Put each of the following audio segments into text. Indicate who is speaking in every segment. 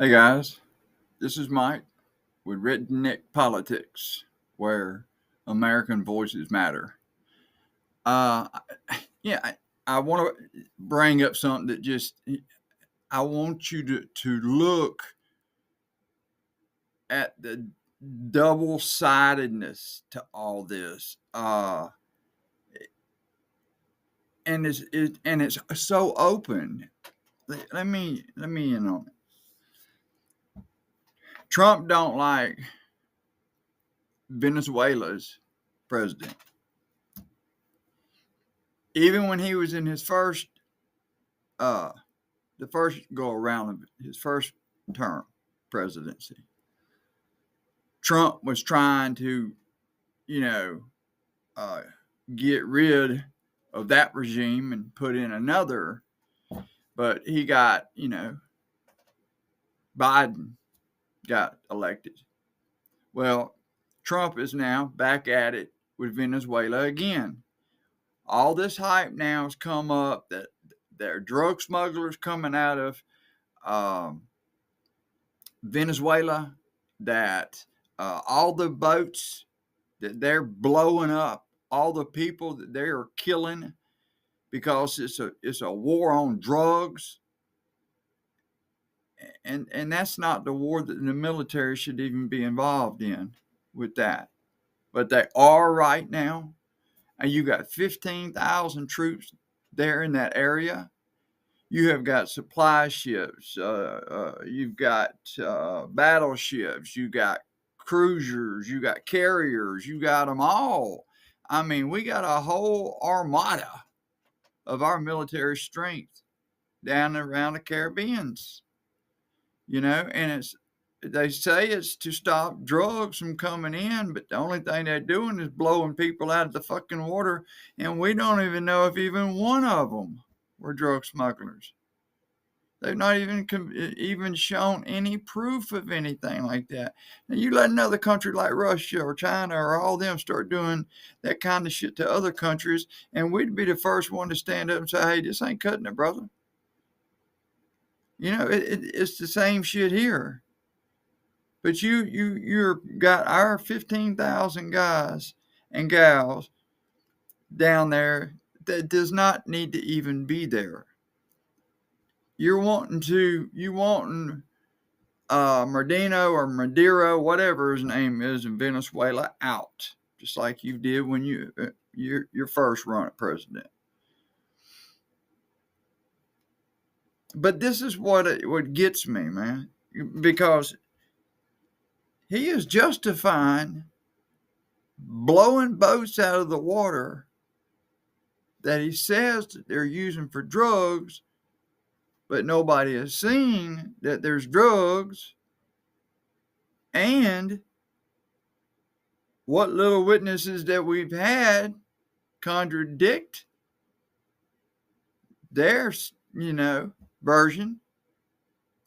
Speaker 1: Hey guys, this is Mike with Redneck Politics, where American voices matter. Uh, yeah, I want to bring up something that I want you to look at the double sidedness to all this. And it's so open. Let me in on it. Trump don't like Venezuela's president. Even when he was in his uh the first go around of his first term presidency, Trump was trying to, you know, uh, get rid of that regime and put in another, but he got, Biden got elected. Well, Trump is now back at it with Venezuela again. All this hype now has come up that there are drug smugglers coming out of um, Venezuela, that all the boats that they're blowing up, all the people that they are killing because it's a war on drugs, and that's not the war that the military should even be involved in with that, but they are right now. And you got 15,000 troops there in that area. You have got supply ships, you've got battleships, you got cruisers, you got carriers, you got them all. I mean, we got a whole armada of our military strength down around the Caribbeans, and they say it's to stop drugs from coming in, but the only thing they're doing is blowing people out of the fucking water, and we don't even know if even one of them were drug smugglers. They've not even shown any proof of anything like that. Now you let another country like Russia or China or all them start doing that kind of shit to other countries, and we'd be the first one to stand up and say, "Hey, this ain't cutting it, brother." It's the same shit here. But you're got our 15,000 guys and gals down there that does not need to even be there. You wanting Maduro, whatever his name is in Venezuela, out, just like you did when your first run at president. But this is what gets me, man, because he is justifying blowing boats out of the water that he says that they're using for drugs, but nobody has seen that there's drugs. And what little witnesses that we've had contradict their, version.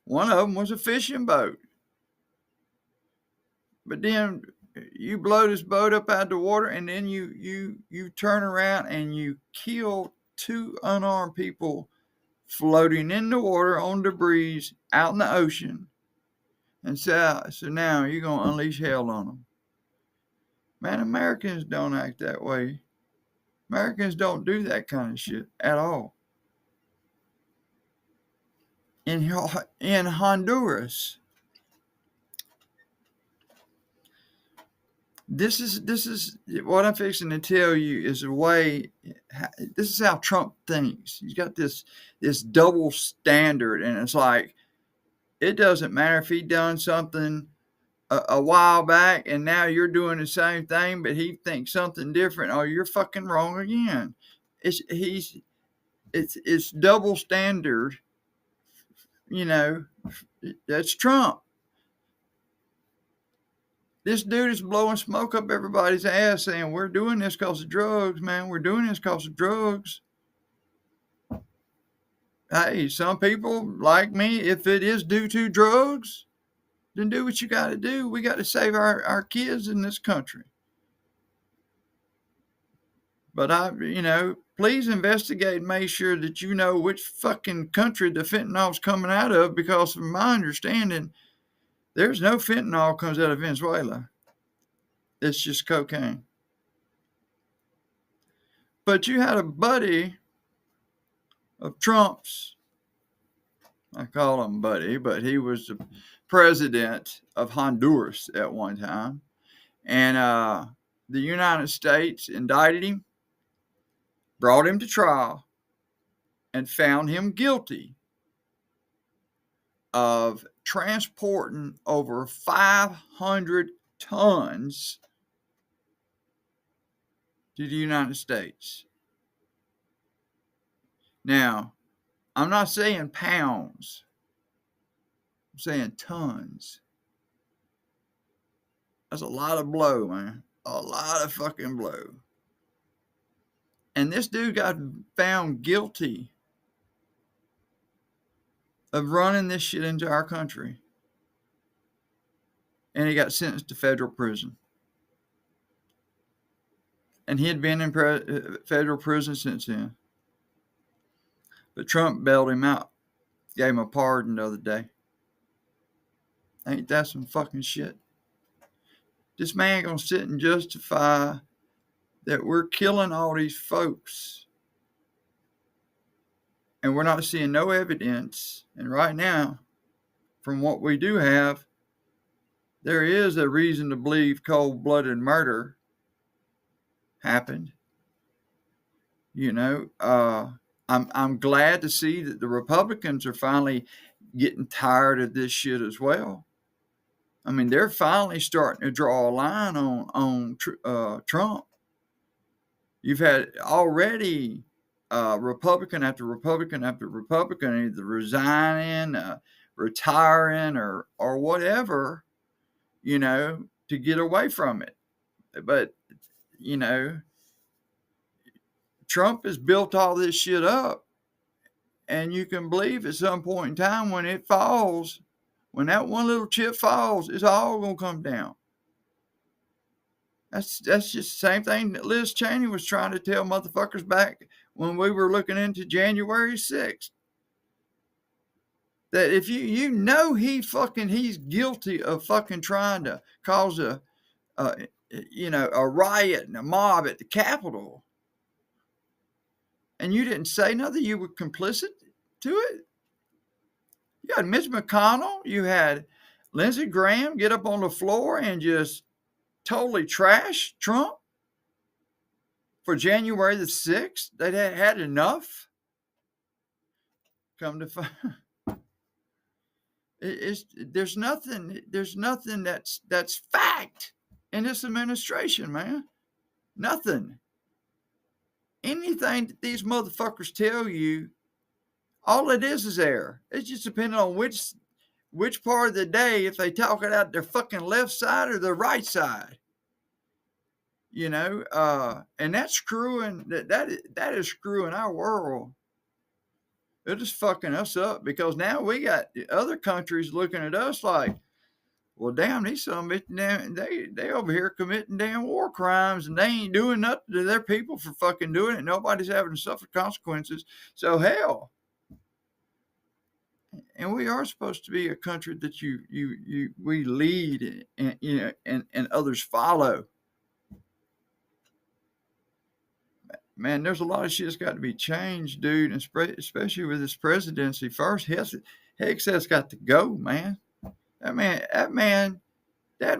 Speaker 1: One of them was a fishing boat. But then you blow this boat up out of the water, and then you turn around and you kill two unarmed people floating in the water on debris out in the ocean. And so now you're going to unleash hell on them. Man, Americans don't act that way. Americans don't do that kind of shit at all. In Honduras, this is what I'm fixing to tell you is a way. This is how Trump thinks. He's got this double standard, and it's like it doesn't matter if he done something a while back and now you're doing the same thing, but he thinks something different. Oh, you're fucking wrong again. It's double standard. That's Trump. This dude is blowing smoke up everybody's ass saying we're doing this because of drugs, man. We're doing this because of drugs. Hey, some people like me, if it is due to drugs, then do what you got to do. We got to save our kids in this country. But please investigate and make sure that you know which fucking country the fentanyl's coming out of, because from my understanding, there's no fentanyl comes out of Venezuela. It's just cocaine. But you had a buddy of Trump's, I call him buddy, but he was the president of Honduras at one time. And the United States indicted him, brought him to trial, and found him guilty of transporting over 500 tons to the United States. Now, I'm not saying pounds, I'm saying tons. That's a lot of blow, man. A lot of fucking blow. And this dude got found guilty of running this shit into our country. And he got sentenced to federal prison. And he had been in federal prison since then. But Trump bailed him out. Gave him a pardon the other day. Ain't that some fucking shit? This man gonna sit and justify that we're killing all these folks. And we're not seeing no evidence. And right now, from what we do have, there is a reason to believe cold-blooded murder happened. You know, I'm glad to see that the Republicans are finally getting tired of this shit as well. I mean, they're finally starting to draw a line on Trump. You've had already Republican after Republican after Republican either resigning, retiring, or whatever, you know, to get away from it. But, you know, Trump has built all this shit up, and you can believe at some point in time when it falls, when that one little chip falls, it's all going to come down. That's just the same thing that Liz Cheney was trying to tell motherfuckers back when we were looking into January 6th. That if you know he's guilty of fucking trying to cause a riot and a mob at the Capitol, and you didn't say nothing, you were complicit to it. You had Mitch McConnell, you had Lindsey Graham get up on the floor and just totally trash Trump for January the 6th. They had enough. Come to find, there's nothing that's fact in this administration, man. Nothing. Anything that these motherfuckers tell you, all it is error. It's just depending on which part of the day, if they talk it out their fucking left side or their right side. You know, and that's screwing that is screwing our world. It is fucking us up, because now we got the other countries looking at us like, well, damn, these some bitch, they over here committing damn war crimes, and they ain't doing nothing to their people for fucking doing it. Nobody's having to suffer consequences. So hell. And we are supposed to be a country that we lead, and and others follow. Man, there's a lot of shit that's got to be changed, dude, and especially with this presidency. First, Hex's got to go, man. That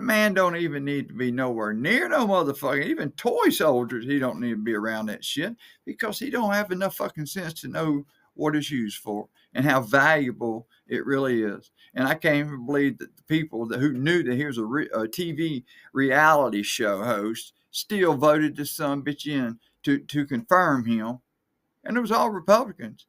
Speaker 1: man don't even need to be nowhere near no motherfucking, even toy soldiers. He don't need to be around that shit, because he don't have enough fucking sense to know what it's used for and how valuable it really is. And I can't even believe that the people who knew that he was a TV reality show host still voted this son bitch in to confirm him. And it was all Republicans.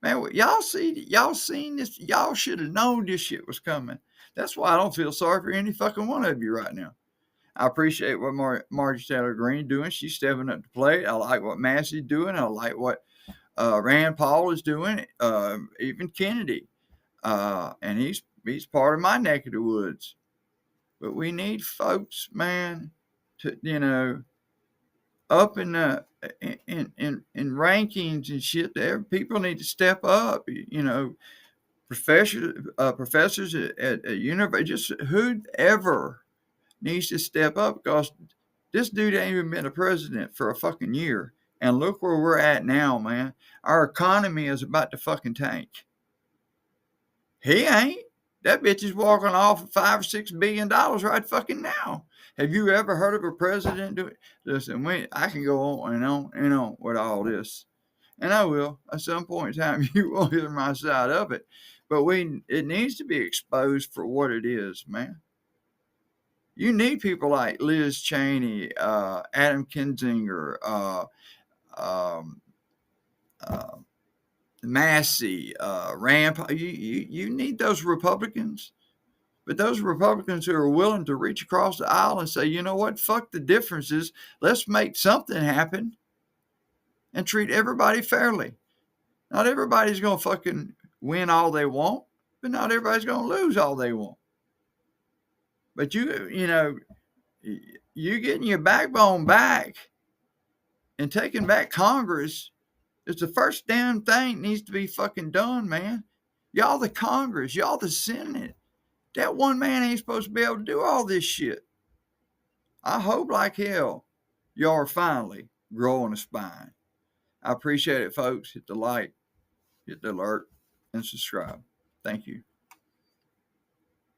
Speaker 1: Man, y'all seen this? Y'all should have known this shit was coming. That's why I don't feel sorry for any fucking one of you right now. I appreciate what Marjorie Taylor Greene doing. She's stepping up to the plate. I like what Massey's doing. I like what Rand Paul is doing. Even Kennedy. And he's part of my neck of the woods. But we need folks, man, to, up in the in rankings and shit. There, people need to step up. You know, professors at university, just whoever needs to step up because this dude ain't even been a president for a fucking year. And look where we're at now, man. Our economy is about to fucking tank. He ain't. That bitch is walking off $5 or $6 billion right fucking now. Have you ever heard of a president do it? Listen, I can go on and on and on with all this. And I will. At some point in time, you will hear my side of it. But it needs to be exposed for what it is, man. You need people like Liz Cheney, Adam Kinzinger, um, uh, Massey, Rand. You need those Republicans, but those Republicans who are willing to reach across the aisle and say, you know what, fuck the differences. Let's make something happen and treat everybody fairly. Not everybody's going to fucking win all they want, but not everybody's going to lose all they want. But you know, you getting your backbone back and taking back Congress is the first damn thing needs to be fucking done, man. Y'all the Congress, y'all the Senate. That one man ain't supposed to be able to do all this shit. I hope like hell y'all are finally growing a spine. I appreciate it, folks. Hit the like, hit the alert, and subscribe. Thank you.